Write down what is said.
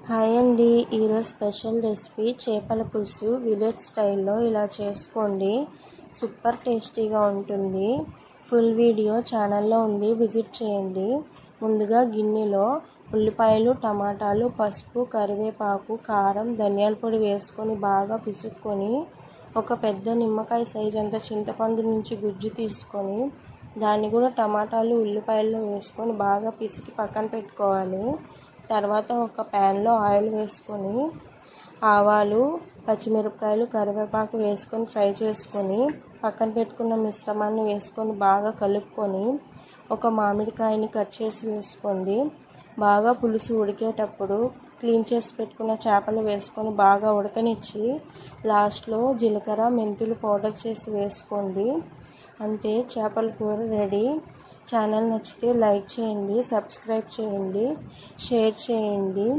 Hi అండి. ఈరోజు special recipe చేపల పులుసు విలేజ్ స్టైల్లో ఇలా చేసుకోండి. సూపర్ టేస్టీగా ఉంటుంది. ఫుల్ వీడియో ఛానల్లో ఉంది, విజిట్ చేయండి. ముందుగా గిన్నెలో ఉల్లిపాయలు, టమాటాలు, పసుపు, కరివేపాకు, కారం, ధనియాల పొడి వేసుకొని బాగా పిసుక్కొని ఒక పెద్ద నిమ్మకాయ సైజ్ అంత చింతపండు నుంచి గుజ్జు తీసుకొని దాన్ని కూడా టమాటాలు, ఉల్లిపాయల్లో వేసుకొని బాగా పిసికి పక్కన పెట్టుకోవాలి. తర్వాత ఒక ప్యాన్లో ఆయిల్ వేసుకొని ఆవాలు, పచ్చిమిరపకాయలు, కరివేపాకు వేసుకొని ఫ్రై చేసుకొని పక్కన పెట్టుకున్న మిశ్రమాన్ని వేసుకొని బాగా కలుపుకొని ఒక మామిడికాయని కట్ చేసి వేసుకోండి. బాగా పులుసు ఉడికేటప్పుడు క్లీన్ చేసి పెట్టుకున్న చేపలు వేసుకొని బాగా ఉడకనిచ్చి లాస్ట్లో జీలకర్ర, మెంతులు పౌడర్ చేసి వేసుకోండి. అంతే, చేపల కూర రెడీ. ఛానల్ నచ్చితే లైక్ చేయండి, సబ్స్క్రైబ్ చేయండి, షేర్ చేయండి.